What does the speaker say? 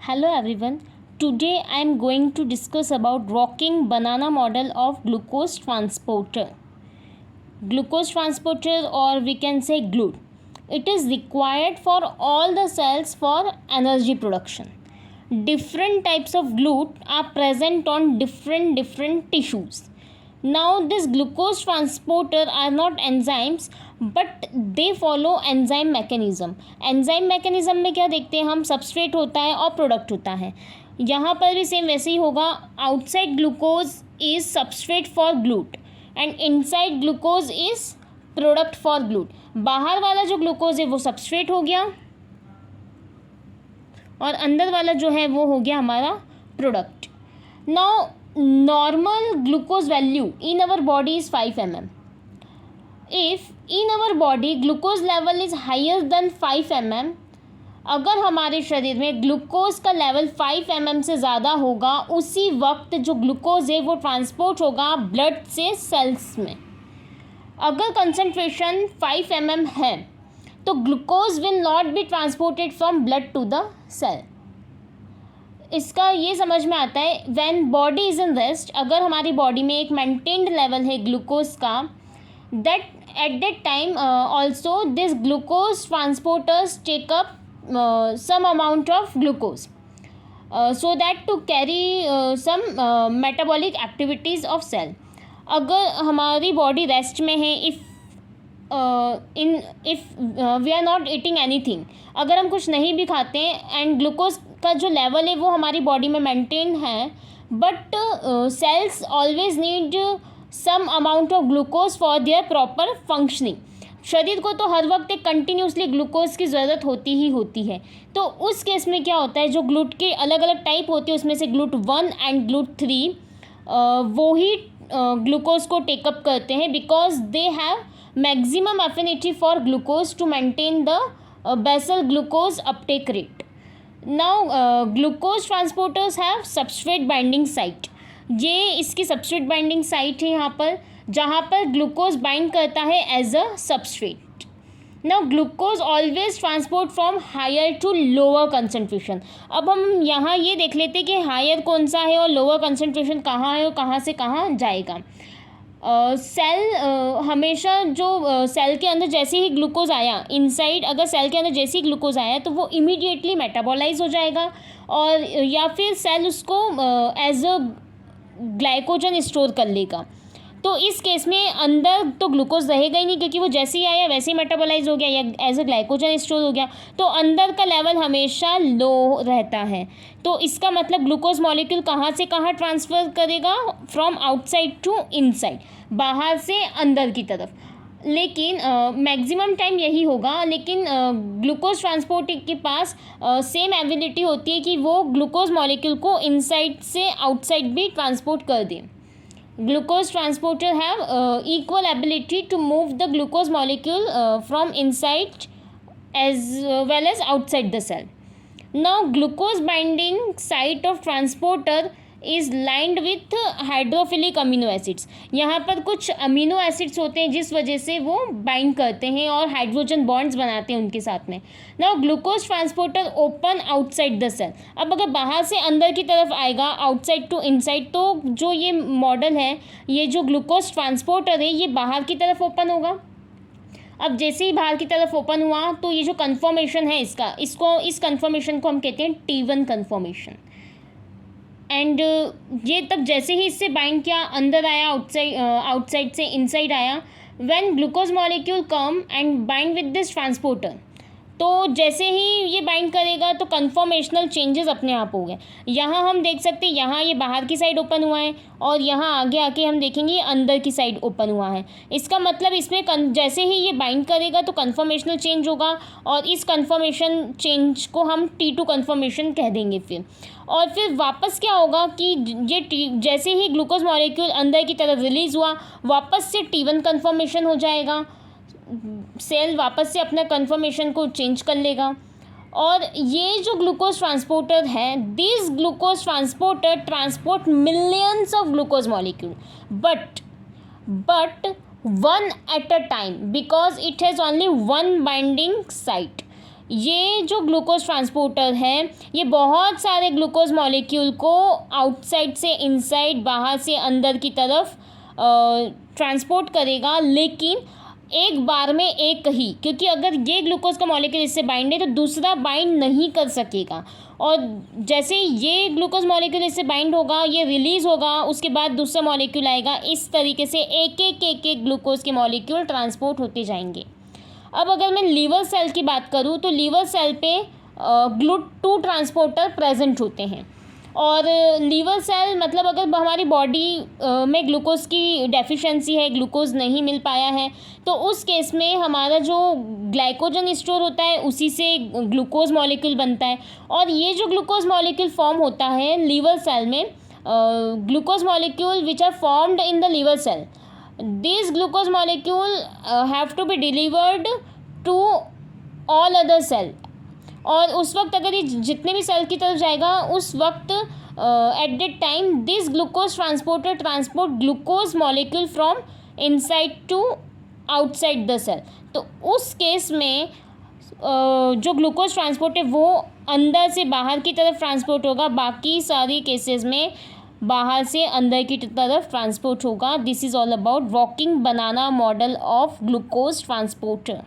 Hello everyone. Today I am going to discuss about walking banana model of glucose transporter. Glucose transporter, or we can say GLUT. It is required for all the cells for energy production. Different types of GLUT are present on different tissues. Now this glucose transporter are not enzymes but they follow enzyme mechanism. Enzyme mechanism में क्या देखते हैं हम, substrate होता है और product होता है. यहाँ पर भी सेम वैसे ही होगा. Outside glucose is substrate for GLUT and inside glucose is product for GLUT. बाहर वाला जो ग्लूकोज है वो सबस्ट्रेट हो गया और अंदर वाला जो है वो हो गया हमारा product. Now normal glucose value in our body is 5 mm. If in our body glucose level is higher than 5 mm, अगर हमारे शरीर में ग्लूकोज का लेवल 5 mm से ज़्यादा होगा, उसी वक्त जो ग्लूकोज है वो ट्रांसपोर्ट होगा ब्लड से सेल्स में. अगर कंसंट्रेशन 5 mm है तो glucose will not be transported from blood to the cell. इसका ये समझ में आता है when body is in rest. अगर हमारी बॉडी में एक मेंटेन्ड लेवल है ग्लूकोज का, that at that time also this glucose transporters take up some amount of glucose so that to carry some metabolic activities of cell. अगर हमारी बॉडी रेस्ट में है, if we are not eating anything, अगर हम कुछ नहीं भी खाते हैं एंड ग्लूकोज का जो लेवल है वो हमारी बॉडी में मेंटेन है, but cells always need some amount of glucose for their proper functioning. शरीर को तो हर वक्त एक कंटिन्यूसली ग्लूकोज की ज़रूरत होती ही होती है. तो उस केस में क्या होता है, जो ग्लूट के अलग अलग टाइप होते हैं उसमें से ग्लूट 1 एंड ग्लूट 3 वो ही ग्लूकोज को टेकअप करते हैं because they have maximum affinity for glucose to maintain the basal glucose uptake rate. Now glucose transporters have substrate binding site. ये इसकी सबस्ट्रेट बाइंडिंग साइट है यहाँ पर, जहाँ पर ग्लूकोज बाइंड करता है as a substrate. Now glucose always transport from higher to lower concentration. अब हम यहाँ ये देख लेते हैं कि हायर कौन सा है और लोअर कंसनट्रेशन कहाँ है और कहाँ से कहाँ जाएगा. सेल हमेशा जो सेल के अंदर जैसे ही ग्लूकोज आया इनसाइड, अगर सेल के अंदर जैसे ही ग्लूकोज आया तो वो इमीडिएटली मेटाबोलाइज हो जाएगा और या फिर सेल उसको एज अ ग्लाइकोजन स्टोर कर लेगा. तो इस केस में अंदर तो ग्लूकोज रहेगा ही नहीं क्योंकि वो जैसे ही आया वैसे ही मेटाबोलाइज हो गया या एज अ ग्लाइकोजन स्टोर हो गया. तो अंदर का लेवल हमेशा लो रहता है. तो इसका मतलब ग्लूकोज मॉलिक्यूल कहाँ से कहाँ ट्रांसफ़र करेगा, फ्रॉम आउटसाइड टू इनसाइड, बाहर से अंदर की तरफ. लेकिन मैक्सिमम टाइम यही होगा. लेकिन ग्लूकोज ट्रांसपोर्ट के पास सेम एबिलिटी होती है कि वो ग्लूकोज मॉलिक्यूल को इनसाइड से आउटसाइड भी ट्रांसपोर्ट कर दे. Glucose transporter have equal ability to move the glucose molecule from inside as well as outside the cell. Now glucose binding site of transporter is lined with hydrophilic amino acids. यहाँ पर कुछ amino acids होते हैं जिस वजह से वो bind करते हैं और हाइड्रोजन बॉन्ड्स बनाते हैं उनके साथ में. Now glucose transporter open outside the cell. अब अगर बाहर से अंदर की तरफ आएगा आउटसाइड टू इनसाइड, तो जो ये मॉडल है, ये जो ग्लूकोज ट्रांसपोर्टर है, ये बाहर की तरफ ओपन होगा. अब जैसे ही बाहर की तरफ ओपन हुआ तो ये जो कन्फर्मेशन है इस कन्फर्मेशन को हम कहते हैं T1 कन्फर्मेशन. एंड ये तब जैसे ही इससे बाइंड किया, अंदर आया, आउटसाइड से इनसाइड आया, when glucose molecule come and bind with this transporter, तो जैसे ही ये बाइंड करेगा तो कन्फर्मेशनल चेंजेस अपने आप हो गए. यहाँ हम देख सकते हैं, यहाँ ये बाहर की साइड ओपन हुआ है और यहाँ आगे आके हम देखेंगे ये अंदर की साइड ओपन हुआ है. इसका मतलब इसमें जैसे ही ये बाइंड करेगा तो कन्फर्मेशनल चेंज होगा और इस कन्फर्मेशन चेंज को हम T2 कन्फर्मेशन कह देंगे फिर. और फिर वापस क्या होगा कि ये जैसे ही ग्लूकोज मॉलिक्यूल अंदर की तरफ रिलीज़ हुआ, वापस से T1 कन्फर्मेशन हो जाएगा. सेल वापस से अपना कन्फर्मेशन को चेंज कर लेगा. और ये जो ग्लूकोज ट्रांसपोर्टर है, this glucose transporter transport millions of glucose molecule but one at a time because it has only one binding site. ये जो ग्लूकोज ट्रांसपोर्टर है ये बहुत सारे ग्लूकोज मॉलिक्यूल को आउटसाइड से इनसाइड, बाहर से अंदर की तरफ ट्रांसपोर्ट करेगा, लेकिन एक बार में एक ही, क्योंकि अगर ये ग्लूकोज का मॉलिक्यूल इससे बाइंड है तो दूसरा बाइंड नहीं कर सकेगा। और जैसे ये ग्लूकोज मॉलिक्यूल इससे बाइंड होगा, ये रिलीज़ होगा, उसके बाद दूसरा मॉलिक्यूल आएगा, इस तरीके से एक एक ग्लूकोज के मॉलिक्यूल ट्रांसपोर्ट होते जाएंगे। अब अगर मैं लीवर सेल की बात करूँ तो लीवर सेल पे GLUT2 ट्रांसपोर्टर प्रेजेंट होते हैं। और लीवर सेल मतलब अगर हमारी बॉडी में ग्लूकोज की डेफिशिएंसी है, ग्लूकोज नहीं मिल पाया है, तो उस केस में हमारा जो ग्लाइकोजन स्टोर होता है उसी से ग्लूकोज मॉलिक्यूल बनता है। और ये जो ग्लूकोज मॉलिक्यूल फॉर्म होता है लीवर सेल में, glucose molecule which are formed in the liver cell, these glucose molecule have to be delivered to all other cell। और उस वक्त अगर ये जितने भी सेल की तरफ जाएगा उस वक्त at that time this glucose transporter transport glucose molecule from inside to outside the cell. तो उस केस में जो ग्लूकोज ट्रांसपोर्ट है वो अंदर से बाहर की तरफ ट्रांसपोर्ट होगा, बाकी सारी केसेस में बाहर से अंदर की तरफ ट्रांसपोर्ट होगा। This is all about walking banana model of glucose transporter.